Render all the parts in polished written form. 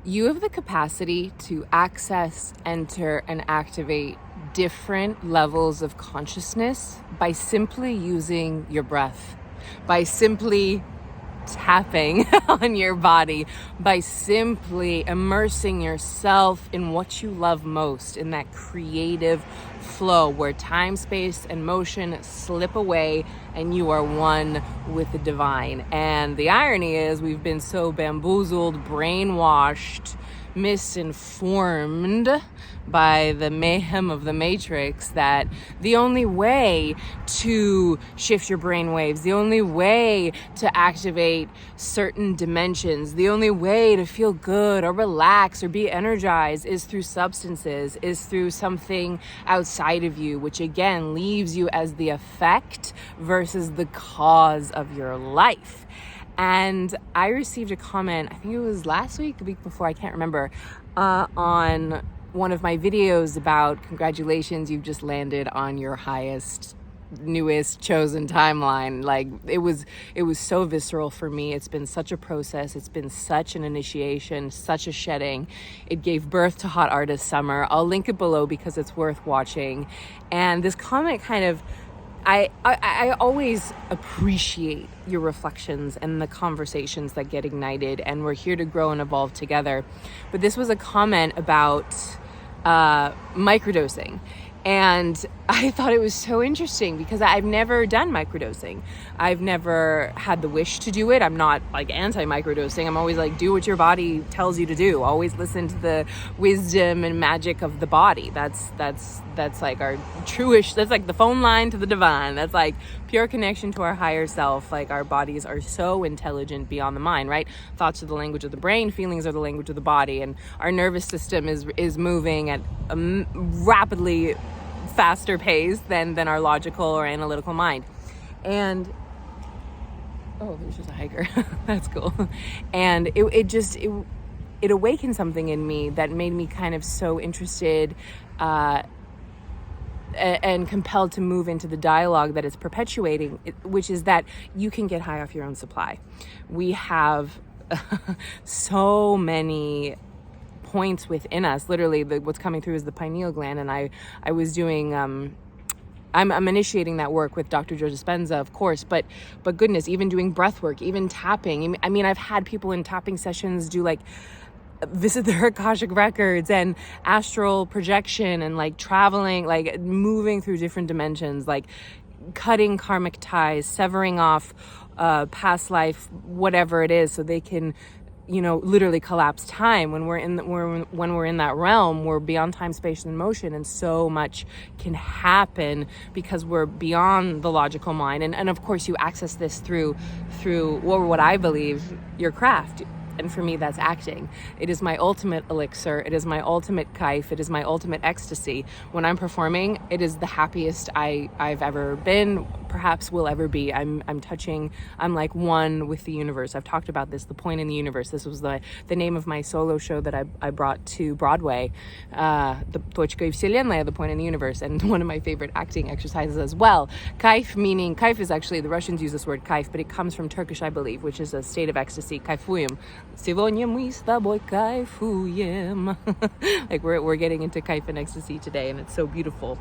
You have the capacity to access, enter, and activate different levels of consciousness by simply using your breath, by simply tapping on your body, by simply immersing yourself in what you love most, in that creative flow where time, space, and motion slip away and you are one with the divine. And the irony is we've been so bamboozled, brainwashed, misinformed by the mayhem of the matrix that the only way to shift your brain waves, the only way to activate certain dimensions, the only way to feel good or relax or be energized is through substances, is through something outside of you, which again leaves you as the effect versus the cause of your life. And I received a comment, I think it was last week, the week before, I can't remember, on one of my videos about congratulations, you've just landed on your highest, newest chosen timeline. Like it was so visceral for me. It's been such a process. It's been such an initiation, such a shedding. It gave birth to Hot Artist Summer. I'll link it below because it's worth watching. And this comment kind of, I always appreciate your reflections and the conversations that get ignited, and we're here to grow and evolve together. But this was a comment about microdosing. And I thought it was so interesting because I've never done microdosing. I've never had the wish to do it. I'm not like anti-microdosing. I'm always like, do what your body tells you to do. Always listen to the wisdom and magic of the body. That's like our truish, that's like the phone line to the divine. That's like pure connection to our higher self. Like our bodies are so intelligent beyond the mind, right? Thoughts are the language of the brain, feelings are the language of the body, and our nervous system is moving at a rapidly faster pace than our logical or analytical mind. And oh, there's just a hiker. That's cool. And it awakened something in me that made me kind of so interested and compelled to move into the dialogue that it's perpetuating, which is that you can get high off your own supply. We have so many points within us. Literally, what's coming through is the pineal gland, and I was doing I'm initiating that work with Dr. Joe Dispenza, of course, but goodness, even doing breathwork, even tapping. I mean, I've had people in tapping sessions do like visit their Akashic records and astral projection and like traveling, like moving through different dimensions, like cutting karmic ties, severing off past life, whatever it is, so they can, you know, literally collapse time. When we're in that realm, we're beyond time, space, and motion, and so much can happen because we're beyond the logical mind. And of course, you access this through what I believe, your craft. And for me, that's acting. It is my ultimate elixir. It is my ultimate kaif. It is my ultimate ecstasy. When I'm performing, it is the happiest I've ever been, perhaps will ever be. I'm like one with the universe. I've talked about this, the point in the universe. This was the name of my solo show that I brought to Broadway, the Точка и Вселенная, the point in the universe, and one of my favorite acting exercises as well. Kaif is actually, the Russians use this word kaif, but it comes from Turkish, I believe, which is a state of ecstasy. Kайфуем. Сегодня мы с тобой кайфуем. Like we're getting into kaif and ecstasy today, and it's so beautiful.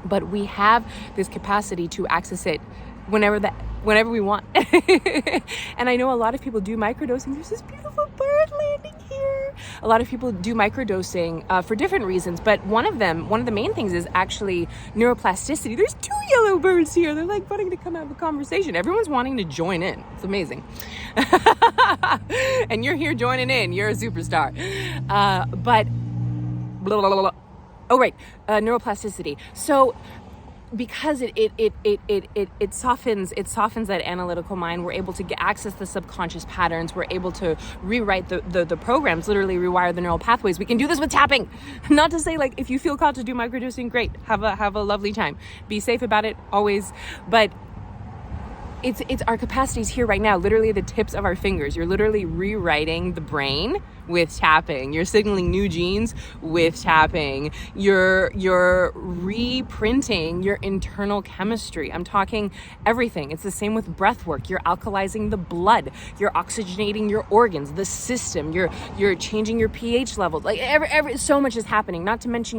But we have this capacity to access it whenever we want. And I know a lot of people do microdosing. There's this beautiful bird landing here. A lot of people do microdosing for different reasons, but one of the main things is actually neuroplasticity. There's 2 yellow birds here. They're like wanting to come have a conversation. Everyone's wanting to join in. It's amazing. And you're here joining in. You're a superstar. But blah, blah, blah, blah. Oh, right. Neuroplasticity. So because it softens that analytical mind, we're able to access the subconscious patterns. We're able to rewrite the programs, literally rewire the neural pathways. We can do this with tapping. Not to say like if you feel called to do microdosing, great. Have a lovely time. Be safe about it always. But it's our capacities here right now, literally the tips of our fingers. You're literally rewriting the brain with tapping. You're signaling new genes with tapping. You're reprinting your internal chemistry. I'm talking everything. It's the same with breath work. You're alkalizing the blood. You're oxygenating your organs, the system. You're changing your pH levels. Like so much is happening. Not to mention,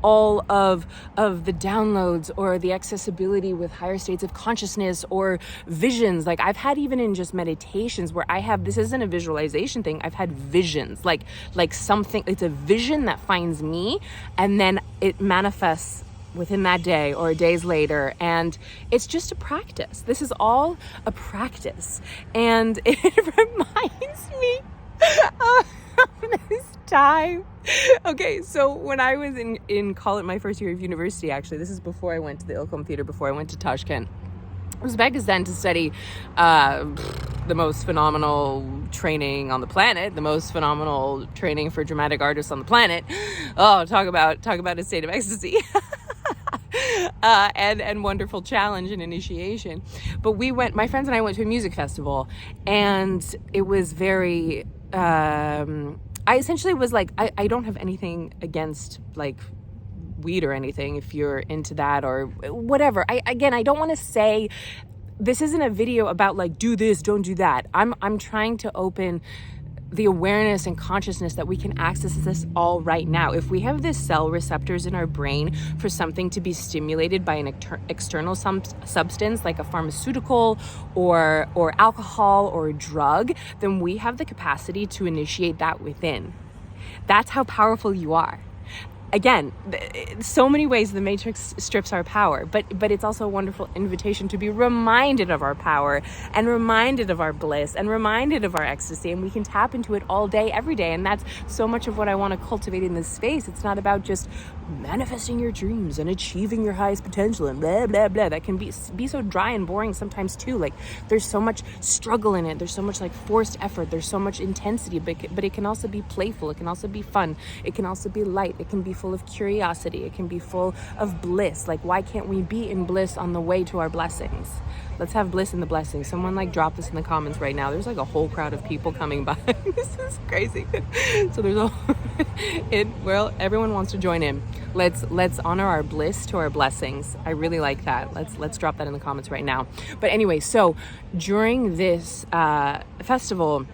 all of the downloads or the accessibility with higher states of consciousness or visions. Like I've had even in just meditations where this isn't a visualization thing. I've had visions, like something, it's a vision that finds me and then it manifests within that day or days later. And it's just a practice. This is all a practice. And it reminds me of this time. Okay, so when I was in college, my first year of university, actually, this is before I went to the Ilkham Theater, before I went to Tashkent, Uzbekistan, to study the most phenomenal training on the planet, the most phenomenal training for dramatic artists on the planet. Oh, talk about a state of ecstasy. And wonderful challenge and initiation. But my friends and I went to a music festival, and it was very, I essentially was like, I don't have anything against like weed or anything if you're into that or whatever. I don't want to say, this isn't a video about like, do this, don't do that. I'm trying to open the awareness and consciousness that we can access this all right now. If we have this cell receptors in our brain for something to be stimulated by an external substance like a pharmaceutical or alcohol or a drug, then we have the capacity to initiate that within. That's how powerful you are. Again, so many ways the Matrix strips our power, but it's also a wonderful invitation to be reminded of our power and reminded of our bliss and reminded of our ecstasy, and we can tap into it all day, every day. And that's so much of what I want to cultivate in this space. It's not about just manifesting your dreams and achieving your highest potential and blah, blah, blah. That can be so dry and boring sometimes too. Like there's so much struggle in it. There's so much like forced effort. There's so much intensity, but it can also be playful. It can also be fun. It can also be light. It can be full of curiosity. It can be full of bliss. Like, why can't we be in bliss on the way to our blessings? Let's have bliss in the blessings. Someone like drop this in the comments right now. There's like a whole crowd of people coming by. This is crazy. So there's everyone wants to join in. Let's honor our bliss to our blessings. I really like that. Let's drop that in the comments right now. But anyway, so during this festival,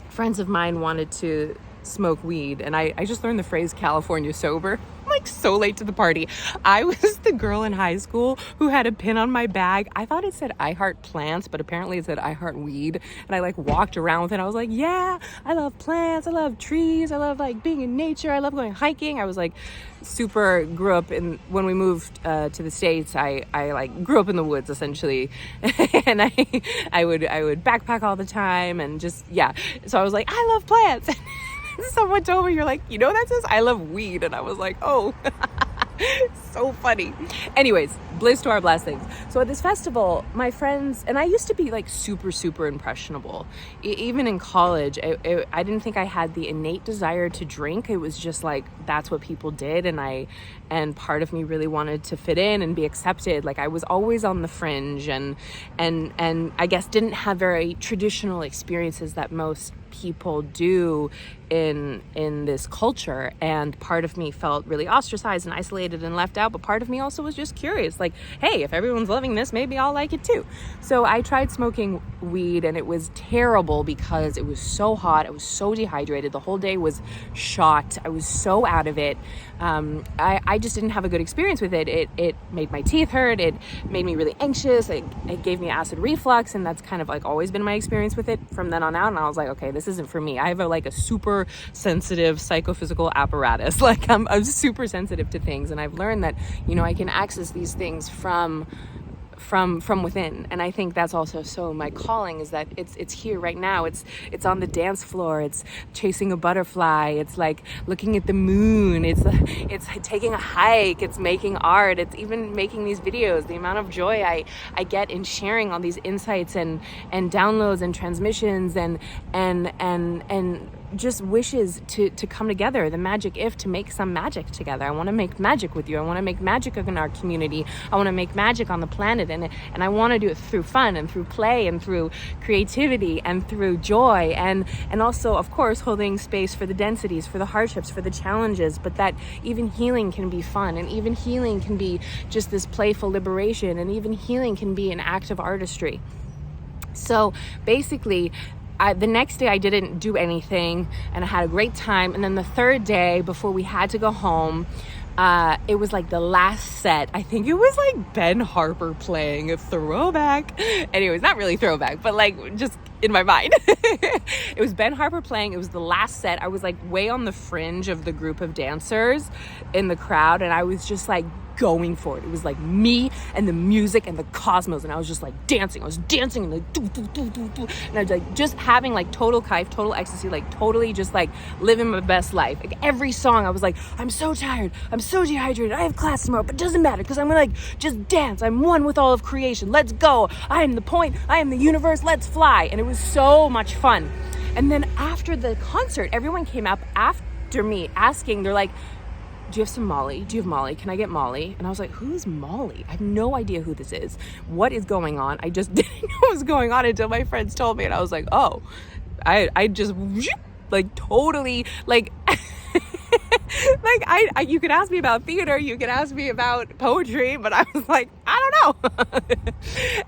friends of mine wanted to smoke weed, and I just learned the phrase California sober. I'm like so late to the party. I was the girl in high school who had a pin on my bag. I thought it said I heart plants, but apparently it said I heart weed. And I like walked around with it. I was like, yeah, I love plants, I love trees, I love like being in nature, I love going hiking. I was like grew up in, when we moved to the States, I like grew up in the woods essentially. And I would backpack all the time and just, yeah. So I was like, I love plants. Someone told me, you're like, that says I love weed. And I was like, oh, so funny. Anyways, bliss to our blessings. So at this festival, my friends, and I used to be like super, super impressionable. Even in college, I didn't think I had the innate desire to drink. It was just like, that's what people did. And part of me really wanted to fit in and be accepted. Like I was always on the fringe and I guess didn't have very traditional experiences that most people do in this culture. And part of me felt really ostracized and isolated and left out, but part of me also was just curious, like, hey, if everyone's loving this, maybe I'll like it too. So I tried smoking weed, and it was terrible because it was so hot. I was so dehydrated. The whole day was shot. I was so out of it. I just didn't have a good experience with it. It made my teeth hurt. It made me really anxious. It gave me acid reflux, and that's kind of like always been my experience with it from then on out. And I was like, okay, this isn't for me. I have a super sensitive psychophysical apparatus. Like I'm super sensitive to things, and I've learned that I can access these things from within. And I think that's also so my calling, is that it's here right now. It's on the dance floor. It's chasing a butterfly. It's like looking at the moon. It's taking a hike. It's making art. It's even making these videos. The amount of joy I get in sharing all these insights and downloads and transmissions and just wishes to come together, the magic if to make some magic together. I want to make magic with you. I want to make magic in our community. I want to make magic on the planet, and I want to do it through fun and through play and through creativity and through joy, and also, of course, holding space for the densities, for the hardships, for the challenges, but that even healing can be fun, and even healing can be just this playful liberation, and even healing can be an act of artistry. So basically, the next day I didn't do anything, and I had a great time. And then the third day, before we had to go home, it was like the last set. I think it was like Ben Harper playing a throwback. Anyways, not really throwback, but like just in my mind. It was Ben Harper playing. It was the last set. I was like way on the fringe of the group of dancers in the crowd, and I was just like going for it. It was like me and the music and the cosmos, and I was just like dancing. I was dancing and like and I was like just having like total kaif, total ecstasy, like totally just like living my best life. Like every song I was like, I'm so tired, I'm so dehydrated, I have class tomorrow, but it doesn't matter because I'm gonna like just dance. I'm one with all of creation. Let's go. I am the point, I am the universe, let's fly. And it was so much fun. And then after the concert, everyone came up after me asking, they're like, do you have some Molly? Do you have Molly? Can I get Molly? And I was like, who's Molly? I have no idea who this is. What is going on? I just didn't know what was going on until my friends told me. And I was like, oh, I just like totally like like I you could ask me about theater, you could ask me about poetry, but I was like, I don't know.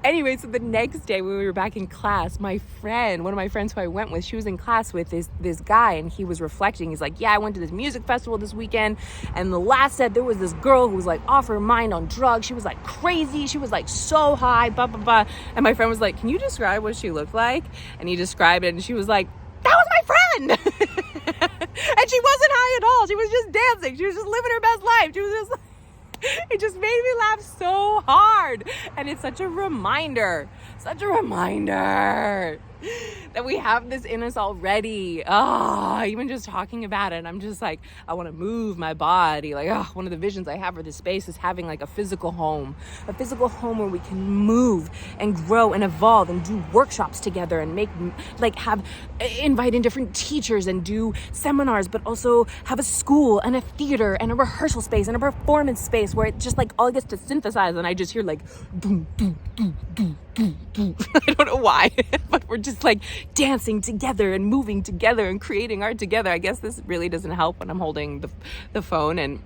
Anyway, so the next day when we were back in class, my friend, one of my friends who I went with, she was in class with this guy, and he was reflecting. He's like, yeah, I went to this music festival this weekend, and the last set there was this girl who was like off her mind on drugs. She was like crazy. She was like so high, blah, blah, blah. And my friend was like, can you describe what she looked like? And he described it, and she was like, that was my friend. And she wasn't high at all. She was just dancing. She was just living her best life. She was just like, it just made me laugh so hard. And it's such a reminder that we have this in us already. Even just talking about it, I'm just like, I want to move my body. Like, one of the visions I have for this space is having like a physical home where we can move and grow and evolve and do workshops together and invite in different teachers and do seminars, but also have a school and a theater and a rehearsal space and a performance space where it just like all gets to synthesize, and I just hear like boom, boom, boom, boom, boom, boom. I don't know why, but we're just like dancing together and moving together and creating art together. I guess this really doesn't help when I'm holding the phone and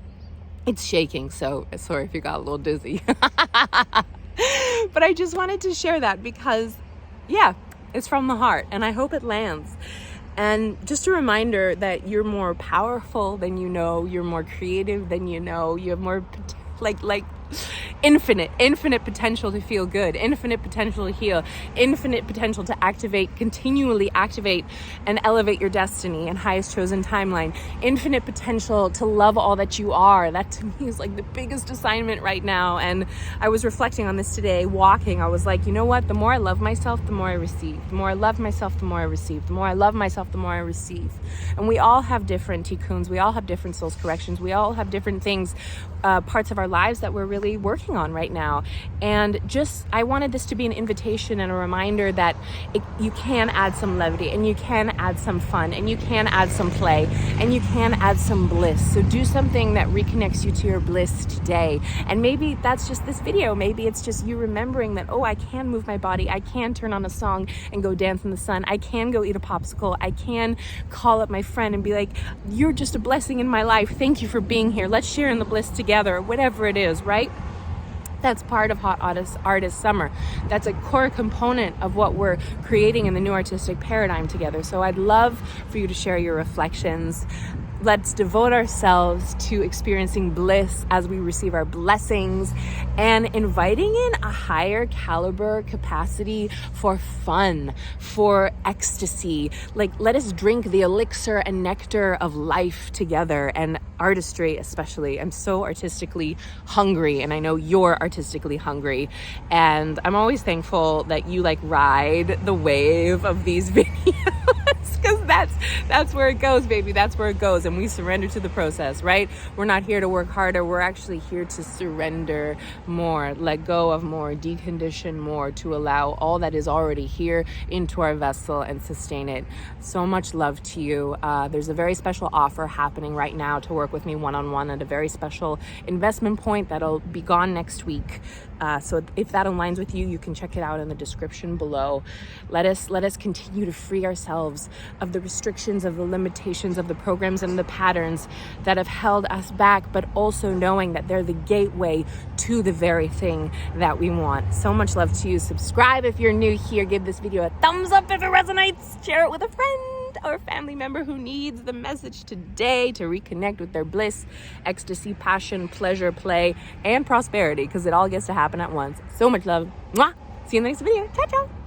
it's shaking, so sorry if you got a little dizzy. But I just wanted to share that because, yeah, it's from the heart, and I hope it lands. And just a reminder that you're more powerful than you know, you're more creative than you know, you have more like infinite potential to feel good, infinite potential to heal, infinite potential to continually activate and elevate your destiny and highest chosen timeline, infinite potential to love all that you are. That to me is like the biggest assignment right now. And I was reflecting on this today, walking. I was like, you know what? The more I love myself, the more I receive. The more I love myself, the more I receive. The more I love myself, the more I receive. And we all have different tikkuns. We all have different soul's corrections. We all have different things, parts of our lives that we're really working on right now. And just, I wanted this to be an invitation and a reminder that you can add some levity, and you can add some fun, and you can add some play, and you can add some bliss. So do something that reconnects you to your bliss today. And maybe that's just this video. Maybe it's just you remembering that, oh, I can move my body. I can turn on a song and go dance in the sun. I can go eat a popsicle. I can call up my friend and be like, you're just a blessing in my life. Thank you for being here. Let's share in the bliss together, whatever it is, right? That's part of Hot Artist Summer. That's a core component of what we're creating in the new artistic paradigm together. So I'd love for you to share your reflections. Let's devote ourselves to experiencing bliss as we receive our blessings and inviting in a higher caliber capacity for fun, for ecstasy. Like, let us drink the elixir and nectar of life together, and artistry especially. I'm so artistically hungry, and I know you're artistically hungry. And I'm always thankful that you like ride the wave of these videos. because that's where it goes, baby. That's where it goes. And we surrender to the process, right? We're not here to work harder. We're actually here to surrender more, let go of more, decondition more, to allow all that is already here into our vessel and sustain it. So much love to you. There's a very special offer happening right now to work with me one-on-one at a very special investment point that'll be gone next week. So if that aligns with you, you can check it out in the description below. Let us continue to free ourselves of the restrictions, of the limitations, of the programs and the patterns that have held us back, but also knowing that they're the gateway to the very thing that we want. So much love to you. Subscribe if you're new here. Give this video a thumbs up if it resonates. Share it with a friend or family member who needs the message today to reconnect with their bliss, ecstasy, passion, pleasure, play, and prosperity, because it all gets to happen at once. So much love. Mwah! See you in the next video. Ciao, ciao.